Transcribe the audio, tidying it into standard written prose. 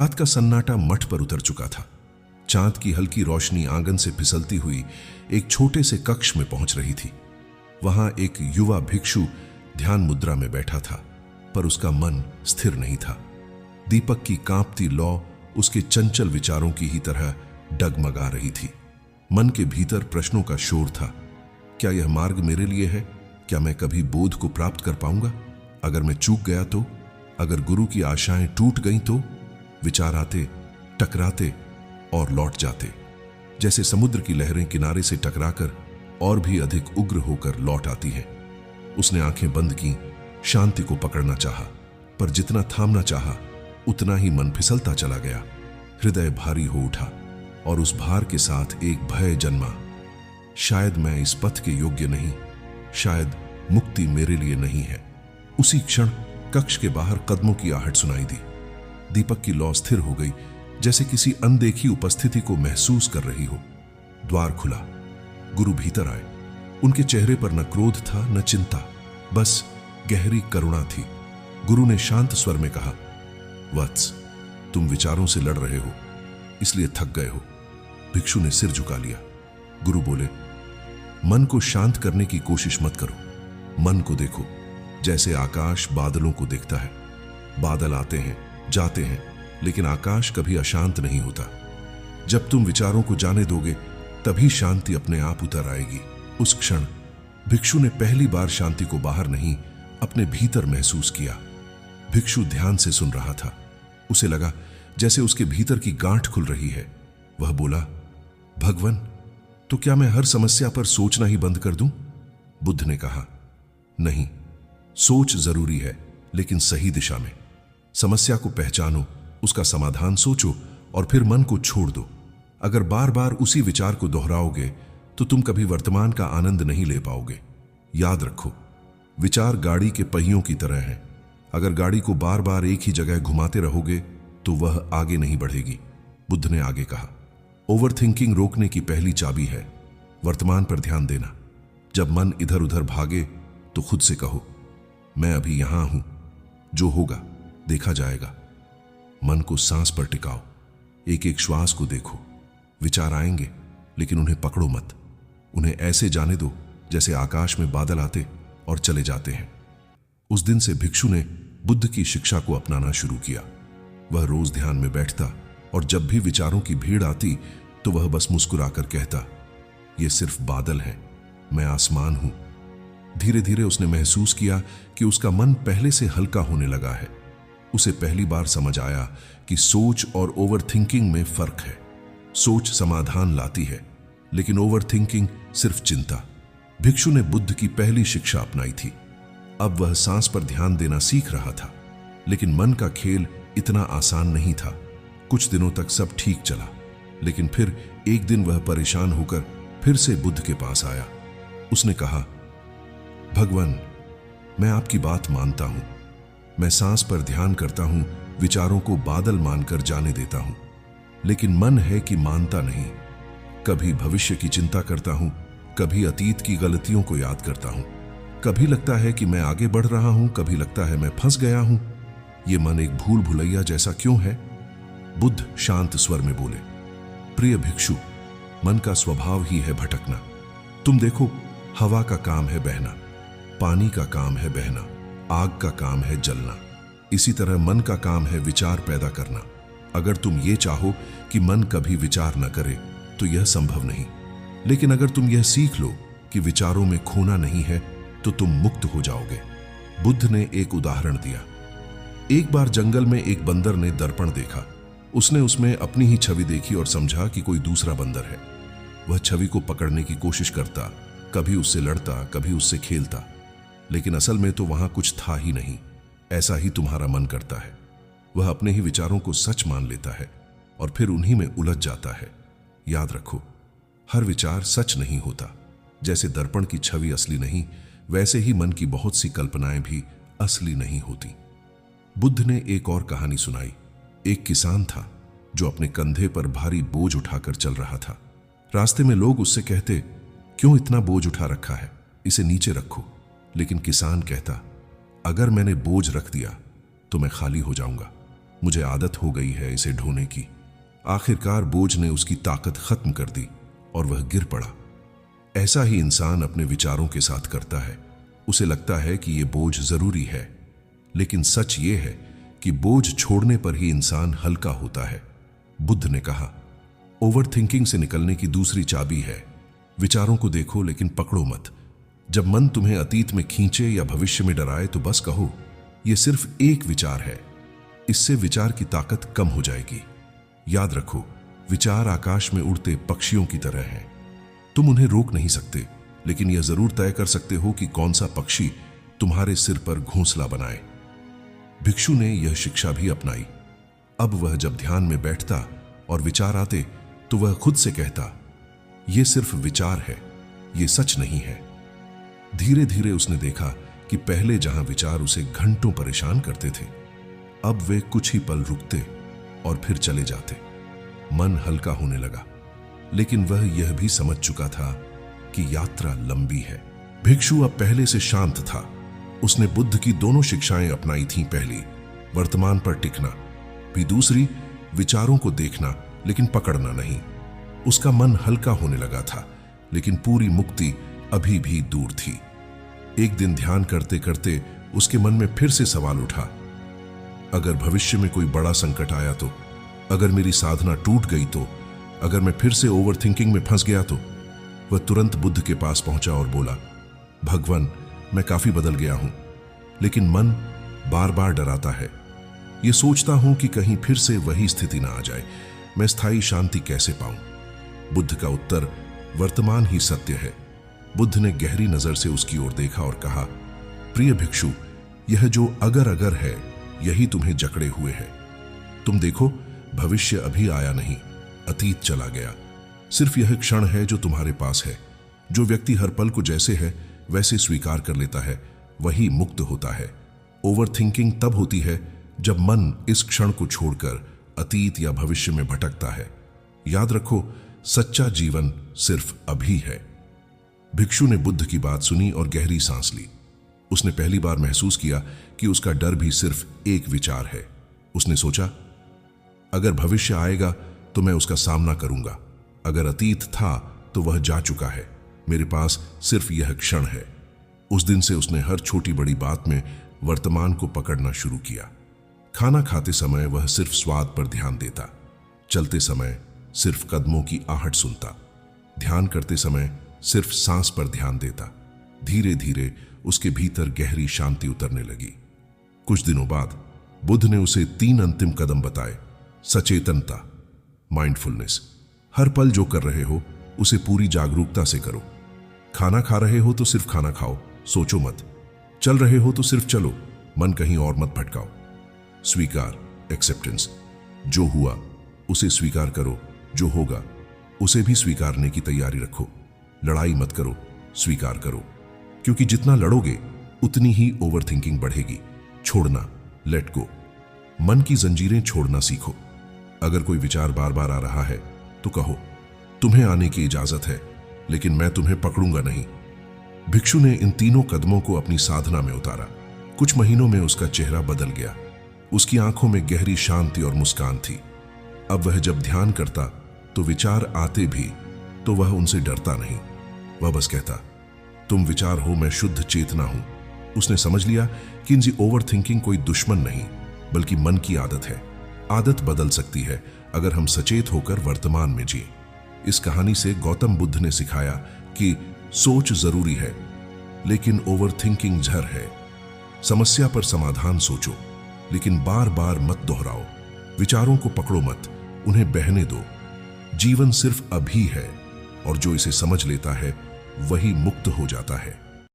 रात का सन्नाटा मठ पर उतर चुका था। चांद की हल्की रोशनी आंगन से फिसलती हुई एक छोटे से कक्ष में पहुंच रही थी। वहां एक युवा भिक्षु ध्यान मुद्रा में बैठा था, पर उसका मन स्थिर नहीं था। दीपक की कांपती लौ उसके चंचल विचारों की ही तरह डगमगा रही थी। मन के भीतर प्रश्नों का शोर था। क्या यह मार्ग मेरे लिए है? क्या मैं कभी बोध को प्राप्त कर पाऊंगा? अगर मैं चूक गया तो? अगर गुरु की आशाएं टूट गईं तो? विचार आते, टकराते और लौट जाते, जैसे समुद्र की लहरें किनारे से टकराकर और भी अधिक उग्र होकर लौट आती हैं। उसने आंखें बंद की, शांति को पकड़ना चाहा, पर जितना थामना चाहा उतना ही मन फिसलता चला गया। हृदय भारी हो उठा और उस भार के साथ एक भय जन्मा। शायद मैं इस पथ के योग्य नहीं, शायद मुक्ति मेरे लिए नहीं है। उसी क्षण कक्ष के बाहर कदमों की आहट सुनाई दी। दीपक की लौ स्थिर हो गई, जैसे किसी अनदेखी उपस्थिति को महसूस कर रही हो। द्वार खुला, गुरु भीतर आए। उनके चेहरे पर न क्रोध था न चिंता, बस गहरी करुणा थी। गुरु ने शांत स्वर में कहा, वत्स, तुम विचारों से लड़ रहे हो, इसलिए थक गए हो। भिक्षु ने सिर झुका लिया। गुरु बोले, मन को शांत करने की कोशिश मत करो। मन को देखो जैसे आकाश बादलों को देखता है। बादल आते हैं, जाते हैं, लेकिन आकाश कभी अशांत नहीं होता। जब तुम विचारों को जाने दोगे तभी शांति अपने आप उतर आएगी। उस क्षण भिक्षु ने पहली बार शांति को बाहर नहीं, अपने भीतर महसूस किया। भिक्षु ध्यान से सुन रहा था। उसे लगा जैसे उसके भीतर की गांठ खुल रही है। वह बोला, भगवन, तो क्या मैं हर समस्या पर सोचना ही बंद कर दूं? बुद्ध ने कहा, नहीं, सोच जरूरी है, लेकिन सही दिशा में। समस्या को पहचानो, उसका समाधान सोचो और फिर मन को छोड़ दो। अगर बार बार उसी विचार को दोहराओगे तो तुम कभी वर्तमान का आनंद नहीं ले पाओगे। याद रखो, विचार गाड़ी के पहियों की तरह हैं। अगर गाड़ी को बार बार एक ही जगह घुमाते रहोगे तो वह आगे नहीं बढ़ेगी। बुद्ध ने आगे कहा, ओवरथिंकिंग रोकने की पहली चाबी है वर्तमान पर ध्यान देना। जब मन इधर उधर भागे तो खुद से कहो, मैं अभी यहां हूं, जो होगा देखा जाएगा। मन को सांस पर टिकाओ, एक एक श्वास को देखो। विचार आएंगे, लेकिन उन्हें पकड़ो मत। उन्हें ऐसे जाने दो जैसे आकाश में बादल आते और चले जाते हैं। उस दिन से भिक्षु ने बुद्ध की शिक्षा को अपनाना शुरू किया। वह रोज ध्यान में बैठता और जब भी विचारों की भीड़ आती तो वह बस मुस्कुराकर कहता, ये सिर्फ बादल हैं, मैं आसमान हूं। धीरे धीरे उसने महसूस किया कि उसका मन पहले से हल्का होने लगा है। उसे पहली बार समझ आया कि सोच और ओवरथिंकिंग में फर्क है। सोच समाधान लाती है, लेकिन ओवरथिंकिंग सिर्फ चिंता। भिक्षु ने बुद्ध की पहली शिक्षा अपनाई थी। अब वह सांस पर ध्यान देना सीख रहा था, लेकिन मन का खेल इतना आसान नहीं था। कुछ दिनों तक सब ठीक चला, लेकिन फिर एक दिन वह परेशान होकर फिर से बुद्ध के पास आया। उसने कहा, भगवान, मैं आपकी बात मानता हूं। मैं सांस पर ध्यान करता हूं, विचारों को बादल मानकर जाने देता हूं, लेकिन मन है कि मानता नहीं। कभी भविष्य की चिंता करता हूं, कभी अतीत की गलतियों को याद करता हूं। कभी लगता है कि मैं आगे बढ़ रहा हूं, कभी लगता है मैं फंस गया हूं। ये मन एक भूल भुलैया जैसा क्यों है? बुद्ध शांत स्वर में बोले, प्रिय भिक्षु, मन का स्वभाव ही है भटकना। तुम देखो, हवा का काम है बहना, पानी का काम है बहना, आग का काम है जलना। इसी तरह मन का काम है विचार पैदा करना। अगर तुम ये चाहो कि मन कभी विचार न करे तो यह संभव नहीं, लेकिन अगर तुम यह सीख लो कि विचारों में खोना नहीं है तो तुम मुक्त हो जाओगे। बुद्ध ने एक उदाहरण दिया। एक बार जंगल में एक बंदर ने दर्पण देखा। उसने उसमें अपनी ही छवि देखी और समझा कि कोई दूसरा बंदर है। वह छवि को पकड़ने की कोशिश करता, कभी उससे लड़ता, कभी उससे खेलता, लेकिन असल में तो वहां कुछ था ही नहीं। ऐसा ही तुम्हारा मन करता है। वह अपने ही विचारों को सच मान लेता है और फिर उन्हीं में उलझ जाता है। याद रखो, हर विचार सच नहीं होता। जैसे दर्पण की छवि असली नहीं, वैसे ही मन की बहुत सी कल्पनाएं भी असली नहीं होती। बुद्ध ने एक और कहानी सुनाई। एक किसान था जो अपने कंधे पर भारी बोझ उठाकर चल रहा था। रास्ते में लोग उससे कहते, क्यों इतना बोझ उठा रखा है, इसे नीचे रखो। लेकिन किसान कहता, अगर मैंने बोझ रख दिया तो मैं खाली हो जाऊंगा, मुझे आदत हो गई है इसे ढोने की। आखिरकार बोझ ने उसकी ताकत खत्म कर दी और वह गिर पड़ा। ऐसा ही इंसान अपने विचारों के साथ करता है। उसे लगता है कि यह बोझ जरूरी है, लेकिन सच ये है कि बोझ छोड़ने पर ही इंसान हल्का होता है। बुद्ध ने कहा, ओवर थिंकिंग से निकलने की दूसरी चाबी है, विचारों को देखो लेकिन पकड़ो मत। जब मन तुम्हें अतीत में खींचे या भविष्य में डराए तो बस कहो, यह सिर्फ एक विचार है। इससे विचार की ताकत कम हो जाएगी। याद रखो, विचार आकाश में उड़ते पक्षियों की तरह हैं। तुम उन्हें रोक नहीं सकते, लेकिन यह जरूर तय कर सकते हो कि कौन सा पक्षी तुम्हारे सिर पर घोंसला बनाए। भिक्षु ने यह शिक्षा भी अपनाई। अब वह जब ध्यान में बैठता और विचार आते तो वह खुद से कहता, यह सिर्फ विचार है, यह सच नहीं है। धीरे धीरे उसने देखा कि पहले जहां विचार उसे घंटों परेशान करते थे, अब वे कुछ ही पल रुकते और फिर चले जाते। मन हल्का होने लगा, लेकिन वह यह भी समझ चुका था कि यात्रा लंबी है। भिक्षु अब पहले से शांत था। उसने बुद्ध की दोनों शिक्षाएं अपनाई थीं। पहली, वर्तमान पर टिकना, भी दूसरी, विचारों को देखना लेकिन पकड़ना नहीं। उसका मन हल्का होने लगा था, लेकिन पूरी मुक्ति अभी भी दूर थी। एक दिन ध्यान करते करते उसके मन में फिर से सवाल उठा, अगर भविष्य में कोई बड़ा संकट आया तो, अगर मेरी साधना टूट गई तो, अगर मैं फिर से ओवर थिंकिंग में फंस गया तो। वह तुरंत बुद्ध के पास पहुंचा और बोला, भगवान, मैं काफी बदल गया हूं, लेकिन मन बार बार डराता है। यह सोचता हूं कि कहीं फिर से वही स्थिति ना आ जाए। मैं स्थायी शांति कैसे पाऊं? बुद्ध का उत्तर, वर्तमान ही सत्य है। बुद्ध ने गहरी नजर से उसकी ओर देखा और कहा, प्रिय भिक्षु, यह जो अगर है, यही तुम्हें जकड़े हुए है। तुम देखो, भविष्य अभी आया नहीं, अतीत चला गया। सिर्फ यह क्षण है जो तुम्हारे पास है। जो व्यक्ति हर पल को जैसे है वैसे स्वीकार कर लेता है, वही मुक्त होता है। ओवर थिंकिंग तब होती है जब मन इस क्षण को छोड़कर अतीत या भविष्य में भटकता है। याद रखो, सच्चा जीवन सिर्फ अभी है। भिक्षु ने बुद्ध की बात सुनी और गहरी सांस ली। उसने पहली बार महसूस किया कि उसका डर भी सिर्फ एक विचार है। उसने सोचा, अगर भविष्य आएगा तो मैं उसका सामना करूंगा, अगर अतीत था तो वह जा चुका है, मेरे पास सिर्फ यह क्षण है। उस दिन से उसने हर छोटी बड़ी बात में वर्तमान को पकड़ना शुरू किया। खाना खाते समय वह सिर्फ स्वाद पर ध्यान देता, चलते समय सिर्फ कदमों की आहट सुनता, ध्यान करते समय सिर्फ सांस पर ध्यान देता। धीरे धीरे उसके भीतर गहरी शांति उतरने लगी। कुछ दिनों बाद बुद्ध ने उसे 3 अंतिम कदम बताए। सचेतनता, माइंडफुलनेस। हर पल जो कर रहे हो उसे पूरी जागरूकता से करो। खाना खा रहे हो तो सिर्फ खाना खाओ, सोचो मत। चल रहे हो तो सिर्फ चलो, मन कहीं और मत भटकाओ। स्वीकार, एक्सेप्टेंस। जो हुआ उसे स्वीकार करो, जो होगा उसे भी स्वीकारने की तैयारी रखो। लड़ाई मत करो, स्वीकार करो, क्योंकि जितना लड़ोगे उतनी ही ओवरथिंकिंग बढ़ेगी। छोड़ना, लेट गो। मन की जंजीरें छोड़ना सीखो। अगर कोई विचार बार बार आ रहा है तो कहो, तुम्हें आने की इजाजत है, लेकिन मैं तुम्हें पकड़ूंगा नहीं। भिक्षु ने इन 3 कदमों को अपनी साधना में उतारा। कुछ महीनों में उसका चेहरा बदल गया। उसकी आंखों में गहरी शांति और मुस्कान थी। अब वह जब ध्यान करता तो विचार आते भी तो वह उनसे डरता नहीं। वह बस कहता, तुम विचार हो, मैं शुद्ध चेतना हूं। उसने समझ लिया कि इनकी ओवर थिंकिंग कोई दुश्मन नहीं, बल्कि मन की आदत है। आदत बदल सकती है अगर हम सचेत होकर वर्तमान में जिए। इस कहानी से गौतम बुद्ध ने सिखाया कि सोच जरूरी है, लेकिन ओवर थिंकिंग जहर है। समस्या पर समाधान सोचो, लेकिन बार बार मत दोहराओ। विचारों को पकड़ो मत, उन्हें बहने दो। जीवन सिर्फ अभी है, और जो इसे समझ लेता है वही मुक्त हो जाता है।